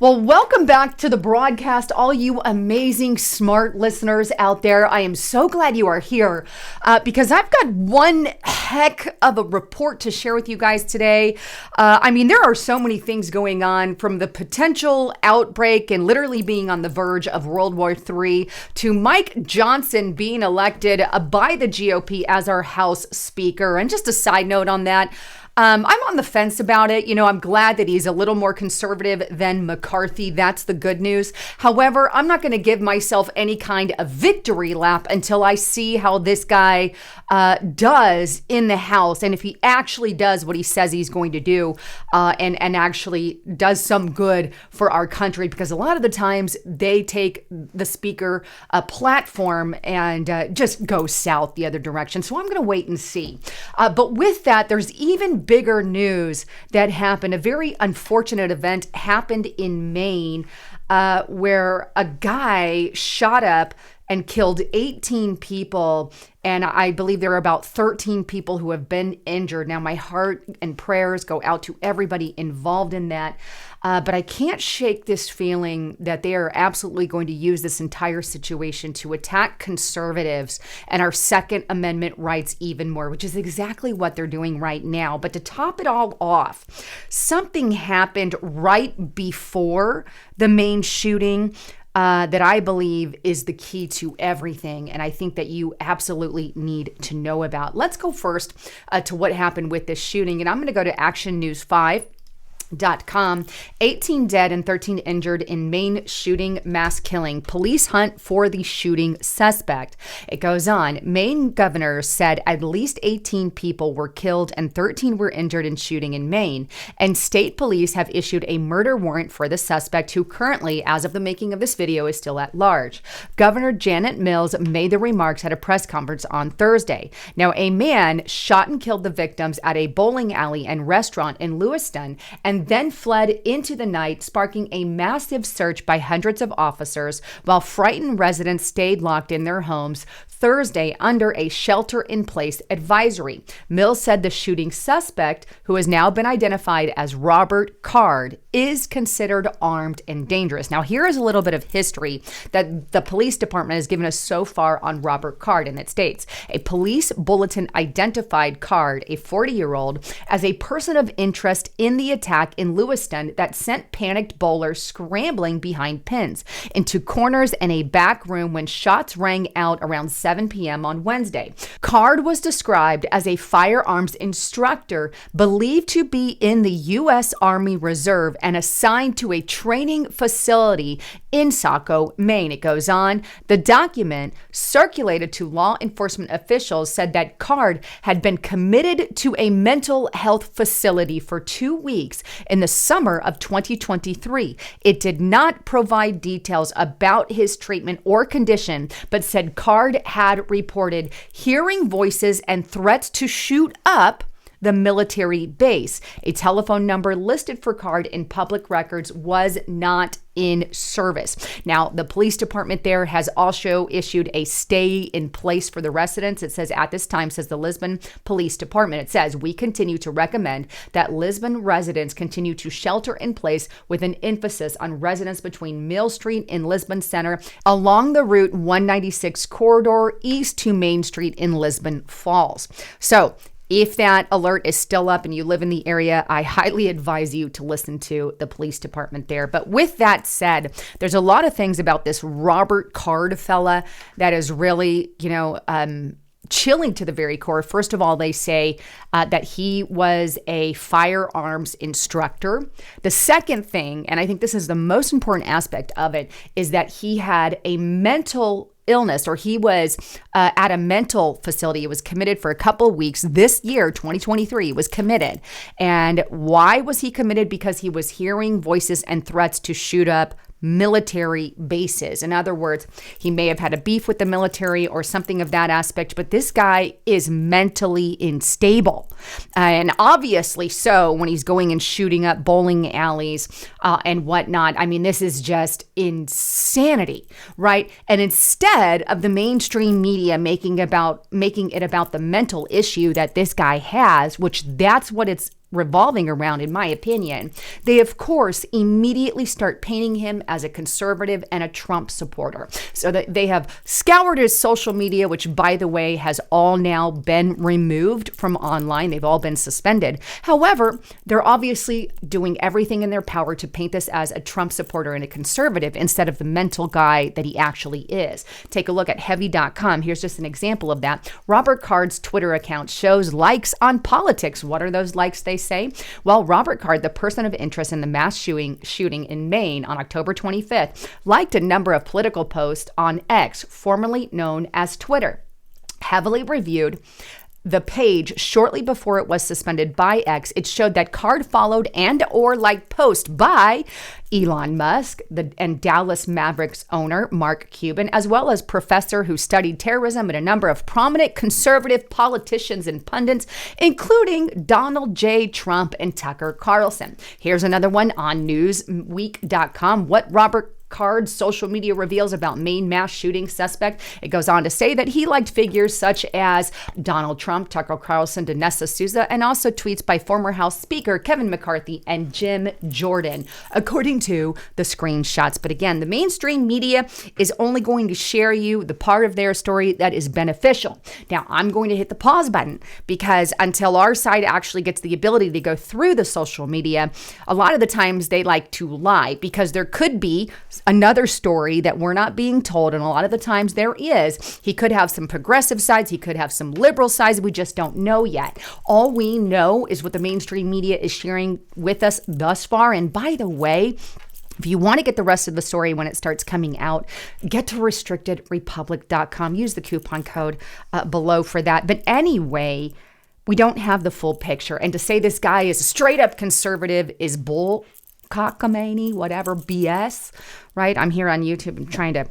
Well, welcome back to the broadcast, all you amazing, smart listeners out there. I am so glad you are here because I've got one heck of a report to share with you guys today. There are so many things going on, from the potential outbreak and literally being on the verge of World War III to Mike Johnson being elected by the GOP as our House Speaker. And just a side note on that, I'm on the fence about it. I'm glad that he's a little more conservative than McCarthy. That's the good news. However, I'm not going to give myself any kind of victory lap until I see how this guy does in the House, and if he actually does what he says he's going to do, and actually does some good for our country. Because a lot of the times they take the speaker platform and just go south the other direction. So I'm going to wait and see. But with that, there's even bigger news that happened. A very unfortunate event happened in Maine where a guy shot up and killed 18 people. And I believe there are about 13 people who have been injured. Now, my heart and prayers go out to everybody involved in that. But I can't shake this feeling that they are absolutely going to use this entire situation to attack conservatives and our Second Amendment rights even more, which is exactly what they're doing right now. But to top it all off, something happened right before the Maine shooting that I believe is the key to everything, and I think that you absolutely need to know about. Let's go first to what happened with this shooting, and I'm going to go to Action News 5.com. 18 dead and 13 injured in Maine shooting mass killing. Police hunt for the shooting suspect. It goes on. Maine governor said at least 18 people were killed and 13 were injured in shooting in Maine. And state police have issued a murder warrant for the suspect, who currently, as of the making of this video, is still at large. Governor Janet Mills made the remarks at a press conference on Thursday. Now, a man shot and killed the victims at a bowling alley and restaurant in Lewiston, and then fled into the night, sparking a massive search by hundreds of officers, while frightened residents stayed locked in their homes Thursday under a shelter-in-place advisory. Mills said the shooting suspect, who has now been identified as Robert Card, is considered armed and dangerous. Now, here is a little bit of history that the police department has given us so far on Robert Card, and it states, a police bulletin identified Card, a 40-year-old, as a person of interest in the attack in Lewiston that sent panicked bowlers scrambling behind pins into corners and a back room when shots rang out around 7 p.m. on Wednesday. Card was described as a firearms instructor believed to be in the U.S. Army Reserve and assigned to a training facility in Saco, Maine. It goes on. The document circulated to law enforcement officials said that Card had been committed to a mental health facility for 2 weeks in the summer of 2023. It did not provide details about his treatment or condition, but said Card had reported hearing voices and threats to shoot up the military base. A telephone number listed for Card in public records was not in service. Now, the police department there has also issued a stay in place for the residents. It says at this time, says the Lisbon Police Department, it says, we continue to recommend that Lisbon residents continue to shelter in place with an emphasis on residents between Mill Street in Lisbon Center along the Route 196 corridor east to Main Street in Lisbon Falls. So, if that alert is still up and you live in the area, I highly advise you to listen to the police department there. But with that said, there's a lot of things about this Robert Card fella that is really, chilling to the very core. First of all, they say that he was a firearms instructor. The second thing, and I think this is the most important aspect of it, is that he had a mental illness, or he was at a mental facility. It was committed for a couple of weeks. This year, 2023, was committed. And why was he committed? Because he was hearing voices and threats to shoot up military bases. In other words, he may have had a beef with the military or something of that aspect, but this guy is mentally unstable. And obviously so when he's going and shooting up bowling alleys and whatnot. I mean, this is just insanity, right? And instead of the mainstream media making it about the mental issue that this guy has, which that's what it's revolving around, in my opinion. They, of course, immediately start painting him as a conservative and a Trump supporter. So that they have scoured his social media, which, by the way, has all now been removed from online. They've all been suspended. However, they're obviously doing everything in their power to paint this as a Trump supporter and a conservative instead of the mental guy that he actually is. Take a look at heavy.com. Here's just an example of that. Robert Card's Twitter account shows likes on politics. What are those likes, they say? Well, Robert Card, the person of interest in the mass shooting in Maine on October 25th, liked a number of political posts on X, formerly known as Twitter. Heavily reviewed the page shortly before it was suspended by X, it showed that Card followed and or liked posts by Elon Musk and Dallas Mavericks owner Mark Cuban, as well as professor who studied terrorism and a number of prominent conservative politicians and pundits, including Donald J. Trump and Tucker Carlson. Here's another one on Newsweek.com. What Robert Card's social media reveals about Maine mass shooting suspect. It goes on to say that he liked figures such as Donald Trump, Tucker Carlson, Danessa Souza, and also tweets by former House Speaker Kevin McCarthy and Jim Jordan, according to the screenshots. But again, the mainstream media is only going to share you the part of their story that is beneficial. Now, I'm going to hit the pause button because until our side actually gets the ability to go through the social media, a lot of the times they like to lie because there could be another story that we're not being told, and a lot of the times there is. He could have some progressive sides, he could have some liberal sides, we just don't know yet. All we know is what the mainstream media is sharing with us thus far. And by the way, if you want to get the rest of the story when it starts coming out, get to restrictedrepublic.com. Use the coupon code below for that. But anyway, we don't have the full picture. And to say this guy is a straight up conservative is bull cockamamie, whatever, BS, right? I'm here on YouTube and trying to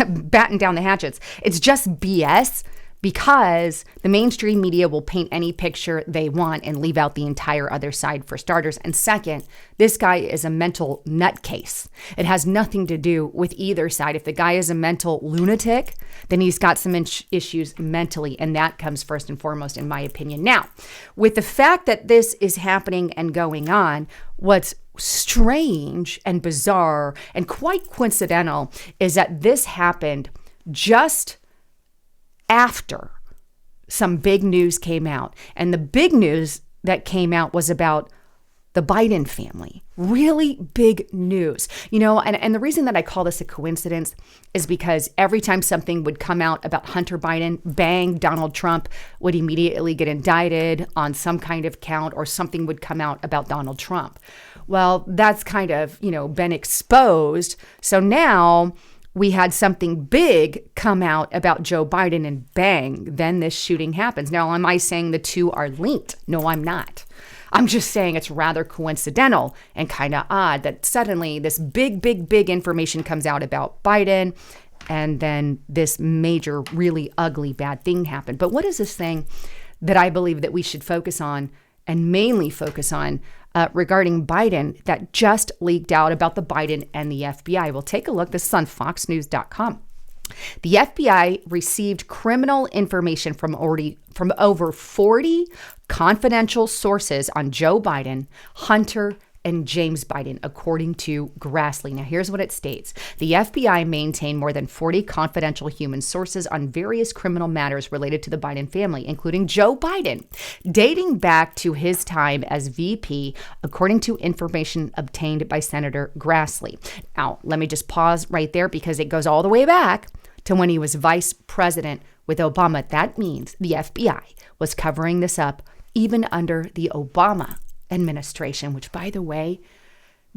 batten down the hatchets. It's just BS because the mainstream media will paint any picture they want and leave out the entire other side, for starters. And second, this guy is a mental nutcase. It has nothing to do with either side. If the guy is a mental lunatic, then he's got some issues mentally, and that comes first and foremost, in my opinion. Now, with the fact that this is happening and going on, what's strange and bizarre and quite coincidental is that this happened just after some big news came out. And the big news that came out was about the Biden family. Really big news. You know, and the reason that I call this a coincidence is because every time something would come out about Hunter Biden, bang, Donald Trump would immediately get indicted on some kind of count, or something would come out about Donald Trump. Well, that's kind of, been exposed. So now we had something big come out about Joe Biden, and bang, then this shooting happens. Now, am I saying the two are linked? No, I'm not. I'm just saying it's rather coincidental and kind of odd that suddenly this big information comes out about Biden, and then this major, really ugly, bad thing happened. But what is this thing that I believe that we should focus on, and mainly focus on, regarding Biden, that just leaked out about the Biden and the FBI? Well, take a look. This is on foxnews.com. The FBI received criminal information from over 40 confidential sources on Joe Biden, Hunter, and James Biden, according to Grassley. Now, here's what it states. The FBI maintained more than 40 confidential human sources on various criminal matters related to the Biden family, including Joe Biden, dating back to his time as VP, according to information obtained by Senator Grassley. Now, let me just pause right there because it goes all the way back to when he was vice president with Obama. That means the FBI was covering this up even under the Obama administration, which, by the way,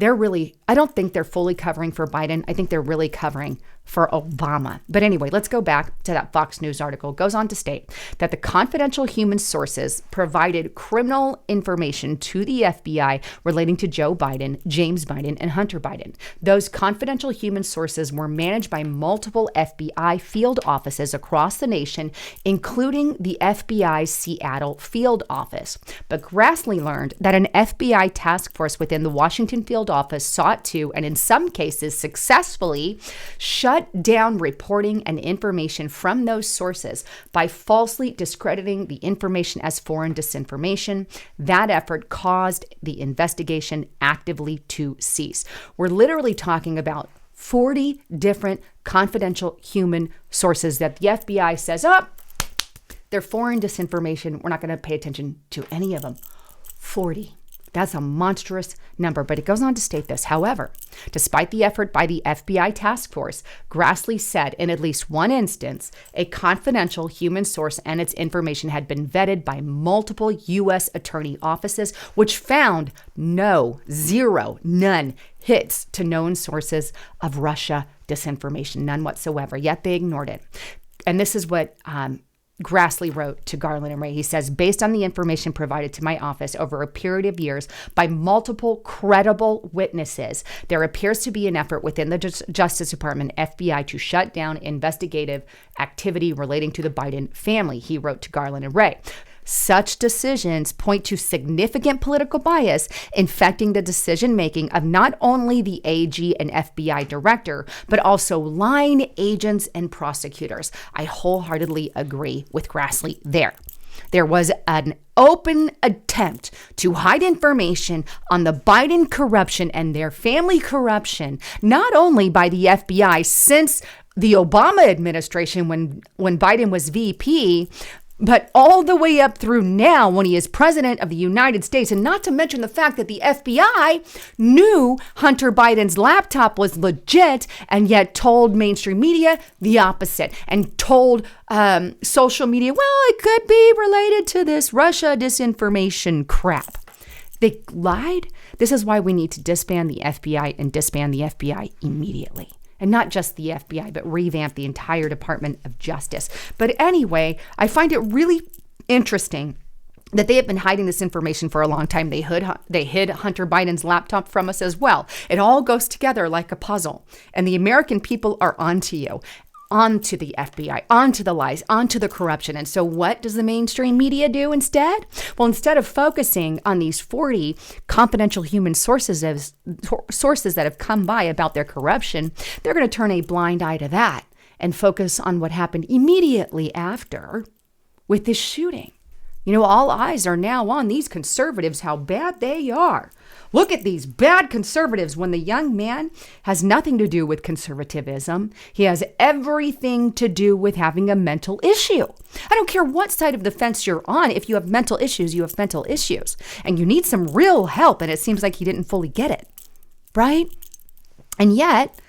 I don't think they're fully covering for Biden. I think they're really covering for Obama. But anyway, let's go back to that Fox News article. It goes on to state that the confidential human sources provided criminal information to the FBI relating to Joe Biden, James Biden, and Hunter Biden. Those confidential human sources were managed by multiple FBI field offices across the nation, including the FBI's Seattle field office. But Grassley learned that an FBI task force within the Washington field office sought to, and in some cases successfully, shut shut down reporting and information from those sources by falsely discrediting the information as foreign disinformation. That effort caused the investigation actively to cease. We're literally talking about 40 different confidential human sources that the FBI says, oh, they're foreign disinformation. We're not going to pay attention to any of them. 40. That's a monstrous number, but it goes on to state this. However, despite the effort by the FBI task force, Grassley said in at least one instance, a confidential human source and its information had been vetted by multiple U.S. attorney offices, which found none hits to known sources of Russia disinformation, none whatsoever, yet they ignored it. And this is what Grassley wrote to Garland and Ray. He says, based on the information provided to my office over a period of years by multiple credible witnesses, there appears to be an effort within the Justice Department, FBI, to shut down investigative activity relating to the Biden family, he wrote to Garland and Ray. Such decisions point to significant political bias infecting the decision-making of not only the AG and FBI director, but also line agents and prosecutors. I wholeheartedly agree with Grassley there. There was an open attempt to hide information on the Biden corruption and their family corruption, not only by the FBI since the Obama administration when Biden was VP, but all the way up through now when he is president of the United States, and not to mention the fact that the FBI knew Hunter Biden's laptop was legit and yet told mainstream media the opposite and told social media, well, it could be related to this Russia disinformation crap. They lied. This is why we need to disband the FBI and disband the FBI immediately. And not just the FBI, but revamp the entire Department of Justice. But anyway, I find it really interesting that they have been hiding this information for a long time. They hid Hunter Biden's laptop from us as well. It all goes together like a puzzle. And the American people are onto you. Onto the FBI, onto the lies, onto the corruption. And so what does the mainstream media do instead? Well, instead of focusing on these 40 confidential human sources that have come by about their corruption, they're going to turn a blind eye to that and focus on what happened immediately after with this shooting. You know, all eyes are now on these conservatives, how bad they are. Look at these bad conservatives when the young man has nothing to do with conservatism. He has everything to do with having a mental issue. I don't care what side of the fence you're on. If you have mental issues, you have mental issues. And you need some real help. And it seems like he didn't fully get it. Right? And yet,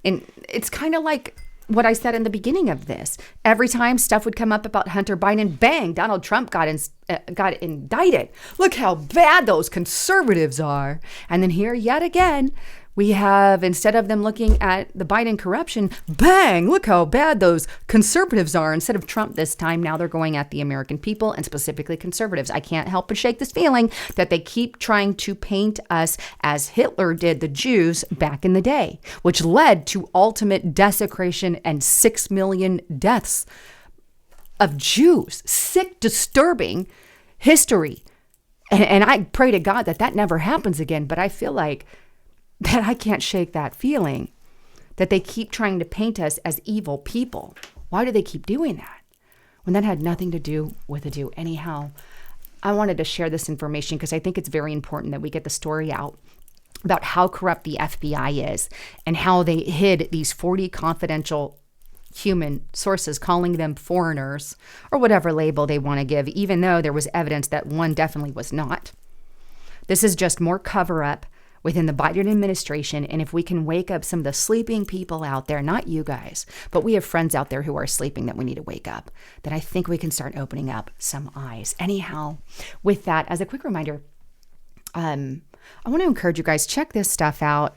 and it's kind of like what I said in the beginning of this. Every time stuff would come up about Hunter Biden, bang, Donald Trump got indicted. Look how bad those conservatives are. And then here yet again, we have, instead of them looking at the Biden corruption, bang, look how bad those conservatives are. Instead of Trump this time, now they're going at the American people and specifically conservatives. I can't help but shake this feeling that they keep trying to paint us as Hitler did the Jews back in the day, which led to ultimate desecration and 6 million deaths of Jews. Sick, disturbing history. And I pray to God that never happens again. But I feel like that I can't shake that feeling that they keep trying to paint us as evil people. Why do they keep doing that when that had nothing to do with the Jew? Anyhow, I wanted to share this information because I think it's very important that we get the story out about how corrupt the FBI is and how they hid these 40 confidential human sources, calling them foreigners or whatever label they want to give, even though there was evidence that one definitely was not. This is just more cover-up within the Biden administration. And if we can wake up some of the sleeping people out there, not you guys, but we have friends out there who are sleeping that we need to wake up, then I think we can start opening up some eyes. Anyhow, with that, as a quick reminder, I want to encourage you guys, check this stuff out.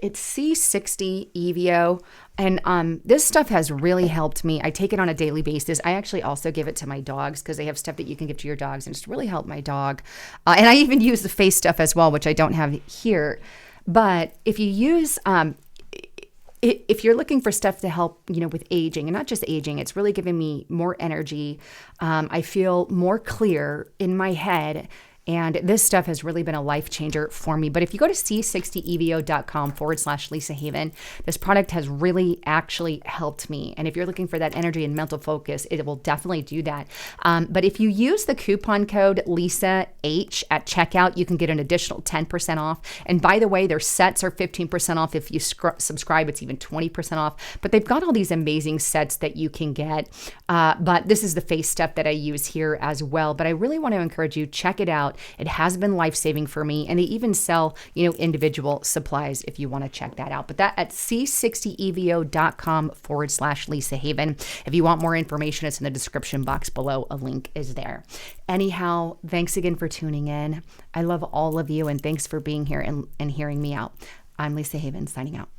It's C60 Evio. And this stuff has really helped me. I take it on a daily basis. I actually also give it to my dogs because they have stuff that you can give to your dogs, and it's really helped my dog. And I even use the face stuff as well, which I don't have here. But if you use, if you're looking for stuff to help, with aging, and not just aging, it's really giving me more energy. I feel more clear in my head. And this stuff has really been a life changer for me. But if you go to c60evo.com/Lisa Haven, this product has really actually helped me. And if you're looking for that energy and mental focus, it will definitely do that. But if you use the coupon code Lisa H at checkout, you can get an additional 10% off. And by the way, their sets are 15% off. If you subscribe, it's even 20% off. But they've got all these amazing sets that you can get. But this is the face stuff that I use here as well. But I really want to encourage you, check it out. It has been life-saving for me. And they even sell, individual supplies if you want to check that out. But that at c60evo.com/Lisa Haven. If you want more information, it's in the description box below. A link is there. Anyhow, thanks again for tuning in. I love all of you, and thanks for being here and hearing me out. I'm Lisa Haven, signing out.